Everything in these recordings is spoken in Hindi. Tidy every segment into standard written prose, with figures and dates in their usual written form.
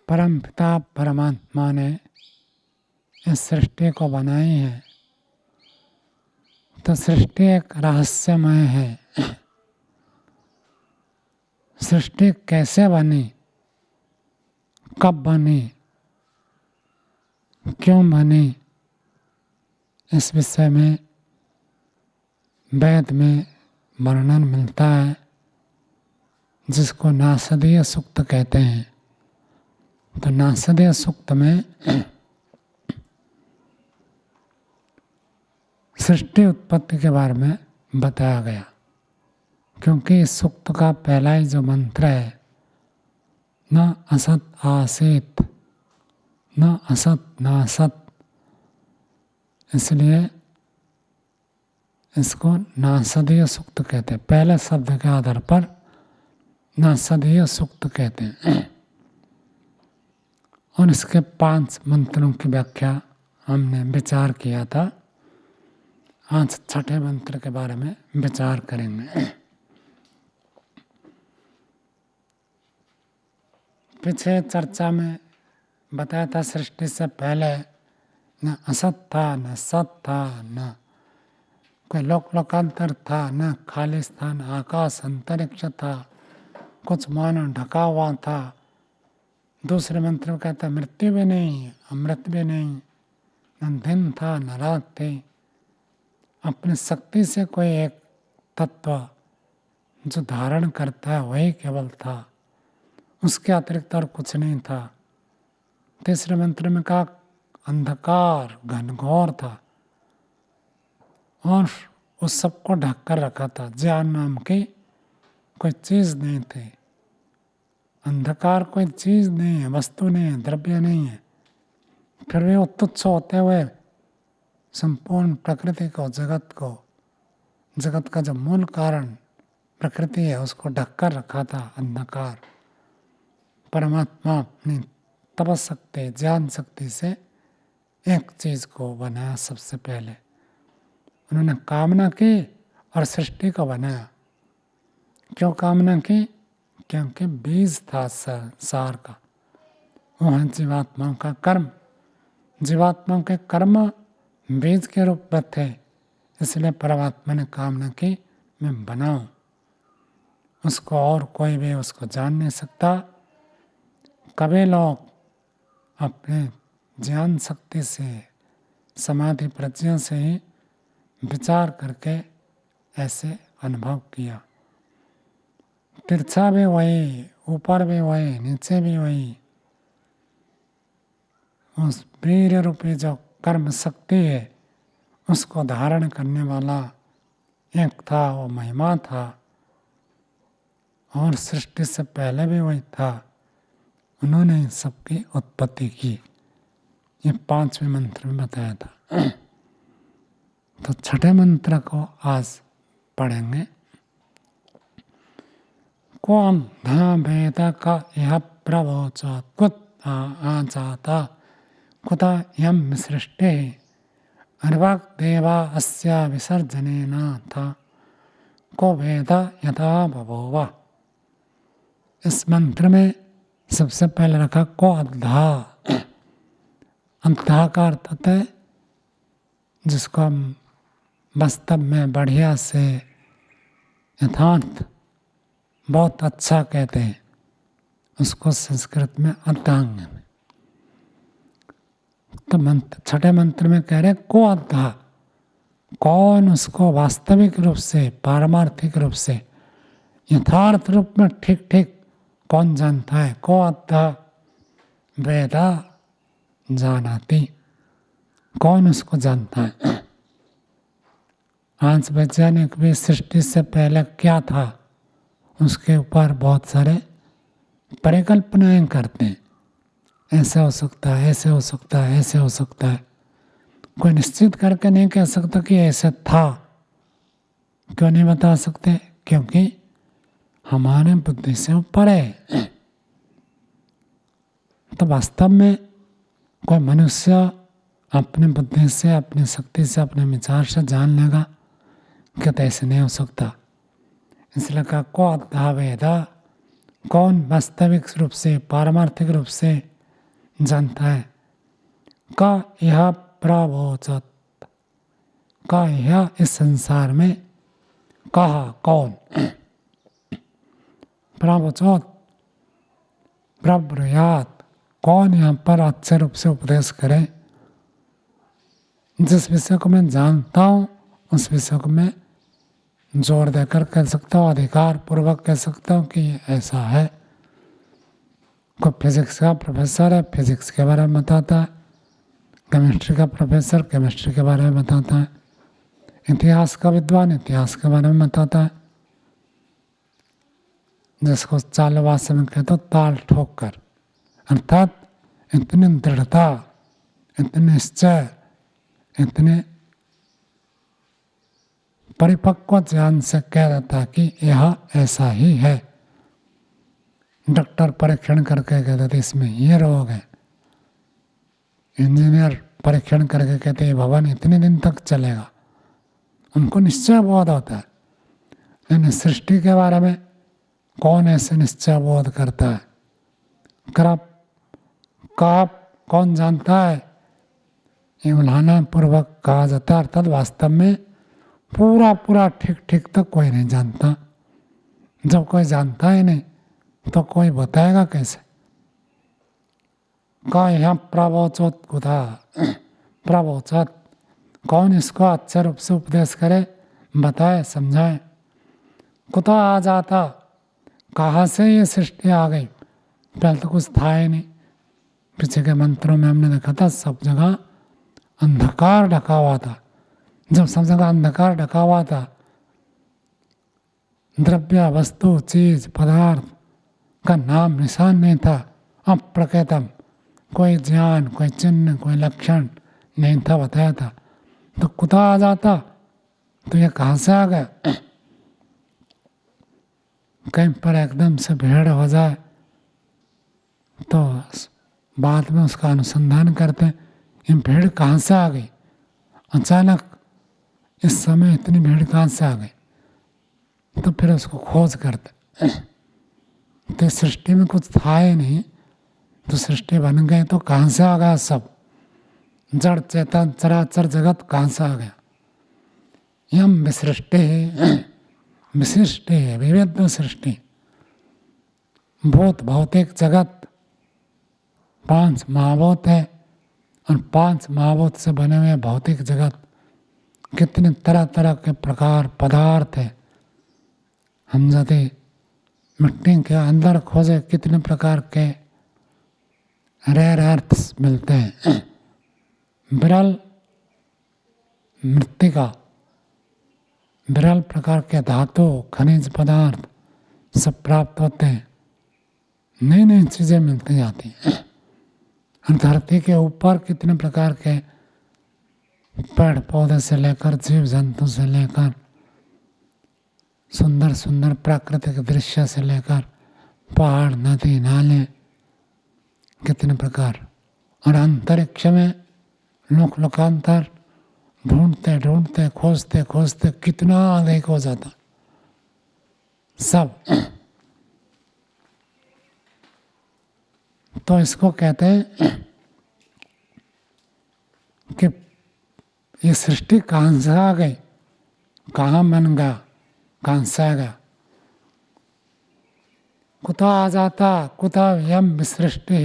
परम पिता परमात्मा ने इस सृष्टि को बनाई है, तो सृष्टि एक रहस्यमय है। सृष्टि कैसे बनी, कब बनी, क्यों बनी, इस विषय में वेद में वर्णन मिलता है, जिसको नासदीय सूक्त कहते हैं। तो नासदीय सूक्त में सृष्टि उत्पत्ति के बारे में बताया गया, क्योंकि इस सूक्त का पहला ही जो मंत्र है, न असत आसीत न असत नासत, इसलिए इसको नासदीय सूक्त कहते हैं। पहले शब्द के आधार पर नासदीय सूक्त कहते हैं। और इसके 5 मंत्रों की व्याख्या हमने विचार किया था। आज छठे मंत्र के बारे में विचार करेंगे। पीछे चर्चा में बताया था, सृष्टि से पहले न असत था, न सत था, न कोई लोकांतर था, न खाली स्थान आकाश अंतरिक्ष था, कुछ मानो ढका हुआ था। दूसरे मंत्र में कहता मृत्यु भी नहीं, अमृत भी नहीं, न दिन था न रात थी। अपनी शक्ति से कोई एक तत्व जो धारण करता है वही केवल था, उसके अतिरिक्त और कुछ नहीं था। तीसरे मंत्र में कहा अंधकार घनघोर था और उस सबको ढक कर रखा था। ज्ञान नाम की कोई चीज नहीं थी। अंधकार कोई चीज नहीं है, वस्तु नहीं है, द्रव्य नहीं है, फिर भी वो तुच्छ होते हुए संपूर्ण प्रकृति को, जगत का जो मूल कारण प्रकृति है उसको ढक कर रखा था अंधकार। परमात्मा अपनी तपशक्ति, ज्ञान शक्ति से एक चीज को बनाया। सबसे पहले उन्होंने कामना की और सृष्टि को बनाया। क्यों कामना की? क्योंकि बीज था सार का, वो है जीवात्माओं का कर्म। जीवात्माओं के कर्म बीज के रूप में थे, इसलिए परमात्मा ने कामना की मैं बनाऊं उसको, और कोई भी उसको जान नहीं सकता। कभी लोग अपने ज्ञान शक्ति से, समाधि प्रज्ञा से ही विचार करके ऐसे अनुभव किया। तिरछा भी वही, ऊपर भी वही, नीचे भी वही। उस वीर रूपी जो कर्म शक्ति है उसको धारण करने वाला एक था, वो महिमा था। और सृष्टि से पहले भी वही था, उन्होंने सबकी उत्पत्ति की। ये 5वें मंत्र में बताया था। तो छठे मंत्र को आज पढ़ेंगे। कौन धा वेद का यह प्रवोचा कुत आजाता कुता यम सृष्टि अर्वाक देवा अस्या विसर्जनेन था को वेद यथा बभूव। इस मंत्र में सबसे पहले रखा को अद्धा। अद्धा का अर्थ होता है जिसको हम वास्तव में बढ़िया से, यथार्थ, बहुत अच्छा कहते हैं, उसको संस्कृत में अद्धांग। तो छठे मंत्र में कह रहे को अद्धा, कौन उसको वास्तविक रूप से, पारमार्थिक रूप से, यथार्थ रूप में ठीक ठीक कौन जानता है। को अद्धा वेदा जानाति, कौन उसको जानता है। आज वैज्ञानिक भी सृष्टि से पहले क्या था उसके ऊपर बहुत सारे परिकल्पनाएं करते हैं। ऐसा हो सकता है, ऐसे हो सकता है, ऐसे हो सकता है। कोई निश्चित करके नहीं कह सकता कि ऐसा था। क्यों नहीं बता सकते? क्योंकि हमारे बुद्धि से ऊपर है। तो वास्तव में कोई मनुष्य अपनी बुद्धि से, अपनी शक्ति से, अपने विचार से जान लेगा कि तो ऐसे नहीं हो सकता। इसलिए कहा को अद्धा वेदा, कौन वास्तविक रूप से, पारमार्थिक रूप से जानता है। का यह प्रवोचत, का यह इस संसार में, कहा कौन, प्रवोचत प्रब्रूयात कौन यहाँ पर अच्छे रूप से उपदेश करे। जिस विषय को मैं जानता हूँ उस विषय को मैं जोर देकर कह सकता हूँ, अधिकार पूर्वक कह सकता हूँ कि ऐसा है। कोई फिजिक्स का प्रोफेसर है, फिजिक्स के बारे में बताता है, केमिस्ट्री का प्रोफेसर केमिस्ट्री के बारे में बताता है, इतिहास का विद्वान इतिहास के बारे में बताता है। जिसको चाल भाषा में कहते ताल ठोक कर, अर्थात इतनी दृढ़ता, इतने निश्चय, इतने परिपक्व ज्ञान से कह देता कि यह ऐसा ही है। डॉक्टर परीक्षण करके कहते थे इसमें ये रोग है, इंजीनियर परीक्षण करके कहते हैं भवन इतने दिन तक चलेगा, उनको निश्चय बोध होता है। लेकिन सृष्टि के बारे में कौन ऐसे निश्चय बोध करता है? कब कौन जानता है? ये उल्हाना पूर्वक कहा जाता है, अर्थात वास्तव में पूरा पूरा ठीक ठीक तक कोई नहीं जानता। जब कोई जानता ही नहीं तो कोई बताएगा कैसे? का यहाँ प्रवोचत कुथा, प्रवोचत कौन इसको अच्छे रूप से उपदेश करे, बताए, समझाए। कुथा आ जाता, कहाँ से ये सृष्टि आ गई? पहले तो कुछ था ही नहीं। पीछे के मंत्रों में हमने देखा था सब जगह अंधकार ढका हुआ था। जब सब जगह अंधकार ढका हुआ था, द्रव्य वस्तु चीज पदार्थ का नाम निशान नहीं था, अप्रकृतम, कोई ज्ञान कोई चिन्ह कोई लक्षण नहीं था बताया था। तो कुथा आ जाता, तो ये कहाँ से आ गया? कहीं पर एकदम से भीड़ हो जाए तो बाद में उसका अनुसंधान करते हैं, ये भीड़ कहाँ से आ गई, अचानक इस समय इतनी भीड़ कहाँ से आ गई, तो फिर उसको खोज करते। तो सृष्टि में कुछ था ही नहीं, तो सृष्टि बन गई तो कहाँ से आ गया सब? जड़ चेतन चराचर जगत कहाँ से आ गया? यम विसृष्टि है, विशिष्टि है, विविध सृष्टि। भूत भौतिक जगत 5 महाभूत है, और 5 महाभूत से बने हुए भौतिक जगत, कितने तरह तरह के प्रकार पदार्थ है। हम यदि मिट्टी के अंदर खोजे कितने प्रकार के रेयर अर्थ्स मिलते हैं, विरल मृत्तिका, विरल प्रकार के धातु खनिज पदार्थ सब प्राप्त होते हैं, नई नई चीजें मिलती जाती हैं। और धरती के ऊपर कितने प्रकार के पेड़ पौधे से लेकर जीव जंतु से लेकर सुंदर सुंदर प्राकृतिक दृश्य से लेकर पहाड़ नदी नाले, कितने प्रकार। और अंतरिक्ष में लोक लोकांतर ढूंढते ढूंढते खोजते खोजते कितना अधिक हो जाता सब। तो इसको कहते हैं कि ये सृष्टि कहाँ से आ गई, कहाँ बन गया, कहाँ से आ गया? कुथा आ जाता, कुथा यम विसृष्टि,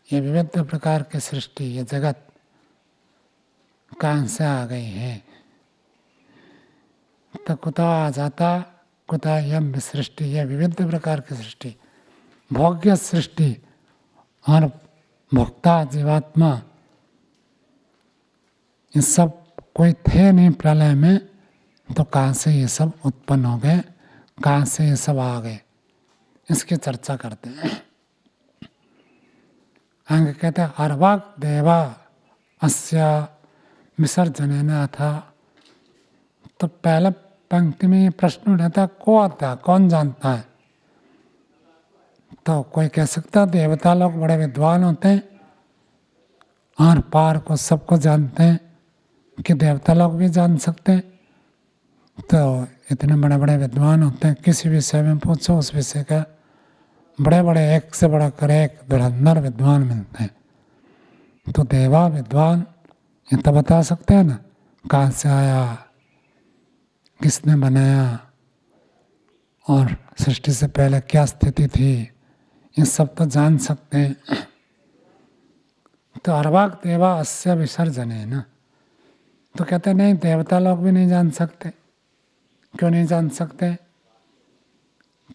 ये विविध प्रकार की सृष्टि, ये जगत कहाँ से आ गई है? तो कुथा आ जाता, कुथा यम विसृष्टि, ये विविध प्रकार की सृष्टि, भोग्य सृष्टि और भोक्ता जीवात्मा, ये सब कोई थे नहीं प्रलय में, तो कहाँ से ये सब उत्पन्न हो गए, कहाँ से ये सब आ गए, इसकी चर्चा करते हैं। आगे कहते हैं अर्वाक देवा अस्या विसर्जन था। तो पहले पंक्ति में ये प्रश्न उठाता कौन आता, कौन जानता है? तो कोई कह सकता देवता लोग बड़े विद्वान होते हैं, आर पार को सबको जानते हैं, कि देवता लोग भी जान सकते हैं। तो इतने बड़े बड़े विद्वान होते हैं, किसी विषय में पूछो उस विषय का बड़े बड़े एक से बढ़कर एक धुरंधर विद्वान मिलते हैं, तो देवा विद्वान ये तो बता सकते हैं ना कहाँ से आया, किसने बनाया और सृष्टि से पहले क्या स्थिति थी, ये सब तो जान सकते हैं। तो अर्वाक देवा अस्य विसर्जन है ना, तो कहते नहीं देवता लोग भी नहीं जान सकते। क्यों नहीं जान सकते?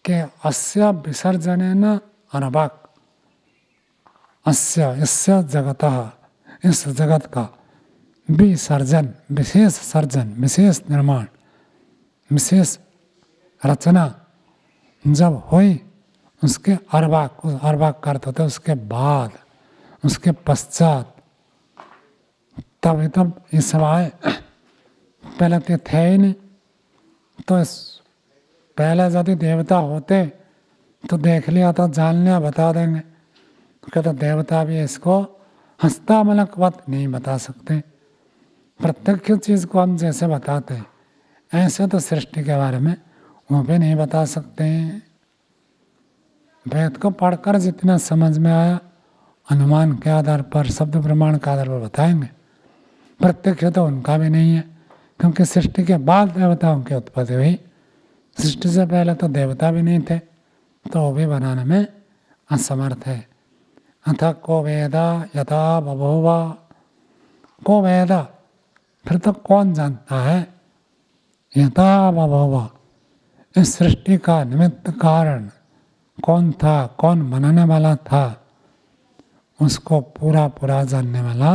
कि अस्य विसर्जन है ना अर्वाक, अस्य इससे जगतः, इस जगत का विसर्जन, विशेष सर्जन, विशेष निर्माण, विशेष रचना जब हुई, उसके अर्वाक, अर्वाक का अर्थ होता है उसके बाद, उसके पश्चात, तब ये सब आए। पहले तो थे ही नहीं। तो पहले यदि देवता होते तो देख लिया तो जान लिया, बता देंगे। तो कहते देवता भी इसको हस्तामलकवत नहीं बता सकते। प्रत्यक्ष चीज़ को हम जैसे बताते हैं ऐसे तो सृष्टि के बारे में वो भी नहीं बता सकते हैं। वेद को पढ़कर जितना समझ में आया अनुमान के आधार पर, शब्द प्रमाण के आधार पर बताएंगे। प्रत्यक्ष तो उनका भी नहीं है, क्योंकि सृष्टि के बाद देवताओं की उत्पत्ति हुई। सृष्टि से पहले तो देवता भी नहीं थे, तो वो भी बनाने में असमर्थ है। अतः को वेदा यथा बभूवा, को वेदा फिर तो कौन जानता है, यथा बभूवा इस सृष्टि का निमित्त कारण कौन था, कौन बनाने वाला था, उसको पूरा पूरा जानने वाला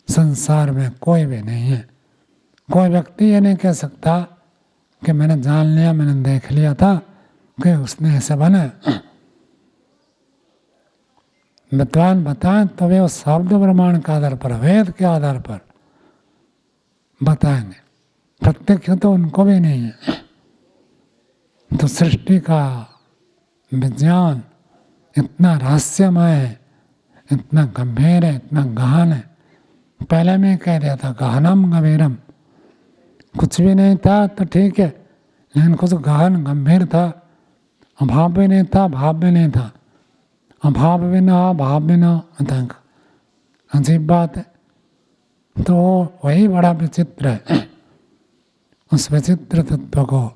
संसार में कोई भी नहीं है। कोई व्यक्ति ये नहीं कह सकता कि मैंने जान लिया, मैंने देख लिया था कि उसने ऐसे बना। विद्वान बताएं तो वे उस शब्द प्रमाण के आधार पर, वेद के आधार पर बताएंगे। प्रत्यक्ष तो उनको भी नहीं है। तो सृष्टि का विज्ञान इतना रहस्यमय है, इतना गंभीर है, इतना गहन है। पहले मैं कह दिया था गहनम गंभीरम, कुछ भी नहीं था तो ठीक है, लेकिन कुछ गहन गंभीर था। अभाव भी नहीं था, भाव भी नहीं था। अभाव भी ना, भाव भी ना, अजीब बात है। तो वही बड़ा विचित्र है। उस विचित्र तत्व को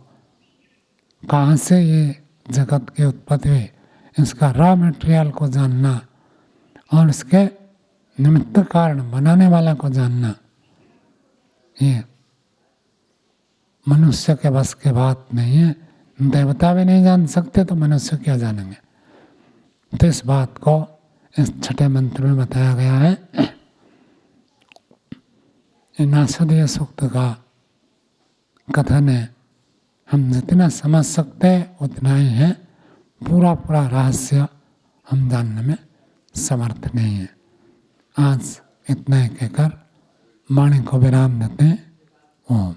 कहाँ से ये जगत की उत्पत्ति हुई, इसका रॉ मटेरियल को जानना और इसके निमित्त कारण बनाने वाला को जानना, ये मनुष्य के बस की बात नहीं है। देवता भी नहीं जान सकते तो मनुष्य क्या जानेंगे। तो इस बात को इस छठे मंत्र में बताया गया है। नासदीय सूक्त का कथन है, हम जितना समझ सकते उतना ही है, पूरा पूरा रहस्य हम जानने में समर्थ नहीं है। आज इतना ही कहकर वाणी को विराम देते हैं। ओम।